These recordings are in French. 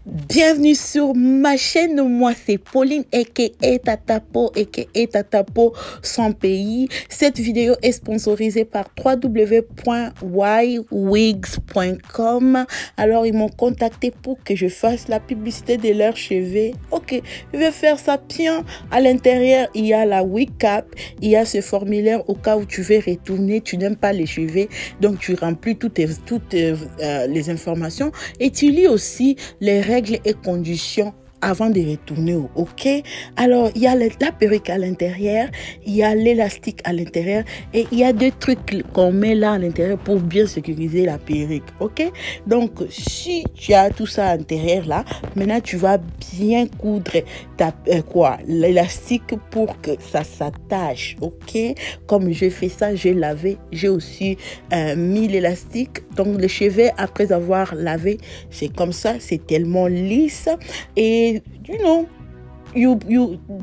Bienvenue sur ma chaîne, moi c'est Pauline aka Tatapo aka Tatapo sans pays. Cette vidéo est sponsorisée par www.ywigs.com. Alors ils m'ont contacté pour que je fasse la publicité de leur chevet. Ok, je vais faire ça bien. À l'intérieur il y a la wig cap, il y a ce formulaire au cas où tu veux retourner, tu n'aimes pas les cheveux, donc tu remplis toutes les informations et tu lis aussi les règles et conditions avant de retourner au OK. Alors, il y a la perruque à l'intérieur, il y a l'élastique à l'intérieur et il y a deux trucs qu'on met là à l'intérieur pour bien sécuriser la perruque. OK? Donc, si tu as tout ça à l'intérieur là, maintenant tu vas bien coudre l'élastique pour que ça s'attache. OK? Comme j'ai fait ça, j'ai lavé, j'ai aussi mis l'élastique. Donc, le chevet, après avoir lavé, c'est comme ça, c'est tellement lisse et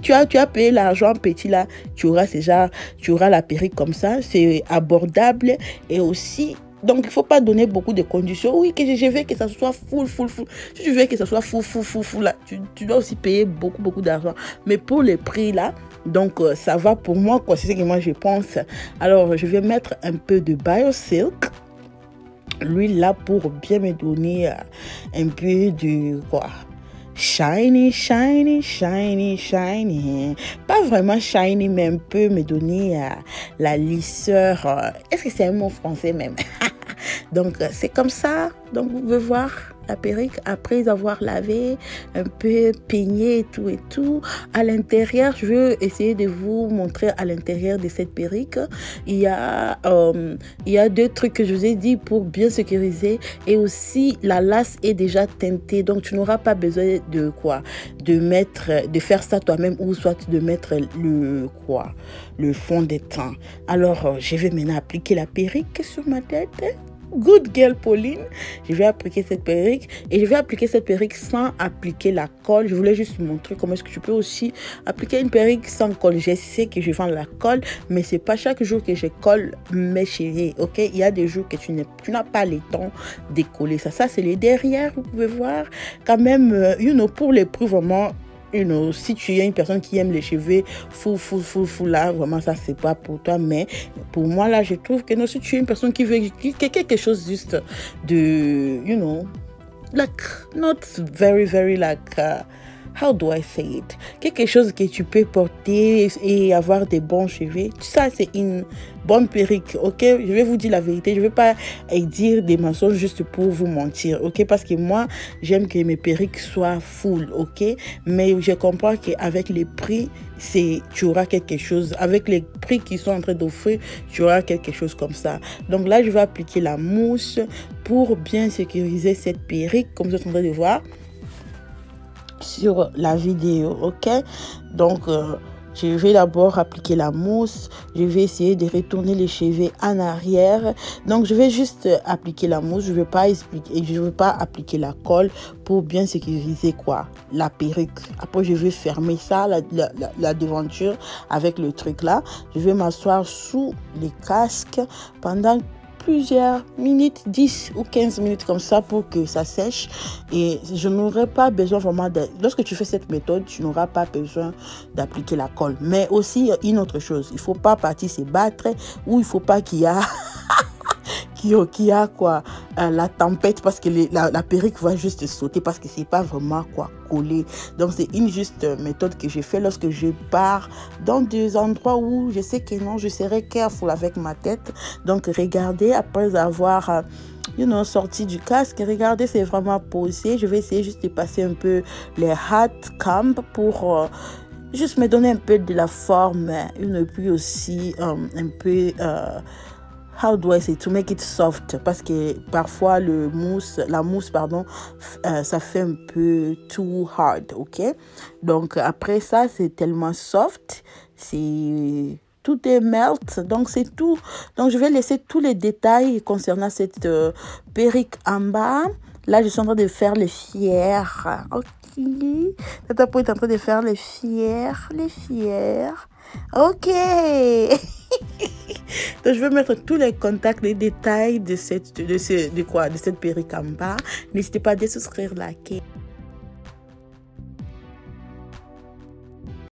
tu as payé l'argent petit là, tu auras la perruque comme ça, c'est abordable et aussi. Donc, il ne faut pas donner beaucoup de conditions. Oui, que je veux que ça soit full. Si tu veux que ça soit full là, tu dois aussi payer beaucoup d'argent. Mais pour le prix là, donc ça va pour moi, quoi. C'est ce que moi je pense. Alors, je vais mettre un peu de Biosilk. Lui là pour bien me donner un peu de quoi. Shiny. Pas vraiment shiny, mais un peu me donner la lisseur. Est-ce que c'est un mot français même? Donc, c'est comme ça. Donc, vous pouvez voir la perruque après avoir lavé, un peu peigné et tout. À l'intérieur, je veux essayer de vous montrer à l'intérieur de cette perruque. Il y a deux trucs que je vous ai dit pour bien sécuriser. Et aussi, la lace est déjà teintée. Donc, tu n'auras pas besoin de faire ça toi-même ou soit de mettre le fond de teint. Alors, je vais maintenant appliquer la perruque sur ma tête. Good girl Pauline, je vais appliquer cette perruque et je vais appliquer cette perruque sans appliquer la colle. Je voulais juste vous montrer comment est-ce que tu peux aussi appliquer une perruque sans colle. Je sais que je vends la colle, mais c'est pas chaque jour que je colle mes cheveux, ok? Il y a des jours que tu n'as pas le temps de coller ça. Ça c'est les derrière, vous pouvez voir quand même, pour les prix vraiment. Si tu es une personne qui aime les cheveux fou là, vraiment ça c'est pas pour toi, mais pour moi là je trouve que non, si tu es une personne qui veut quelque chose juste de like not very like how do I say it, quelque chose que tu peux porter et avoir des bons cheveux, ça c'est une bonne perruque, ok? Je vais vous dire la vérité, je ne vais pas dire des mensonges juste pour vous mentir, ok? Parce que moi, j'aime que mes perruques soient full, ok? Mais je comprends qu'avec les prix, tu auras quelque chose, avec les prix qu'ils sont en train d'offrir, tu auras quelque chose comme ça. Donc là, je vais appliquer la mousse pour bien sécuriser cette perruque, comme vous êtes en train de voir sur la vidéo, ok? Donc je vais d'abord appliquer la mousse, je vais essayer de retourner les cheveux en arrière. Donc je vais juste appliquer la mousse, je vais pas appliquer la colle pour bien sécuriser la perruque. Après je vais fermer ça, la devanture avec le truc là. Je vais m'asseoir sous les casques pendant plusieurs minutes, 10 ou 15 minutes comme ça pour que ça sèche et je n'aurai pas besoin vraiment lorsque tu fais cette méthode, tu n'auras pas besoin d'appliquer la colle. Mais aussi une autre chose, il faut pas partir se battre ou il faut pas qu'il y a la tempête parce que la perruque va juste sauter parce que c'est pas vraiment collé. Donc c'est une juste méthode que j'ai fait lorsque je pars dans des endroits où je sais que non, je serai careful avec ma tête. Donc regardez, après avoir sorti du casque, regardez, c'est vraiment posé. Je vais essayer juste de passer un peu les hat comb pour juste me donner un peu de la forme, et puis aussi un peu how do I say, to make it soft, parce que parfois la mousse ça fait un peu too hard, ok? Donc après ça, c'est tellement soft, tout est melt, donc c'est tout. Donc je vais laisser tous les détails concernant cette perruque en bas. Là, je suis en train de faire les fiers, ok? Tata est en train de faire les fiers, ok. Donc je vais mettre tous les contacts, les détails de cette perruque en bas. N'hésitez pas à souscrire, liker.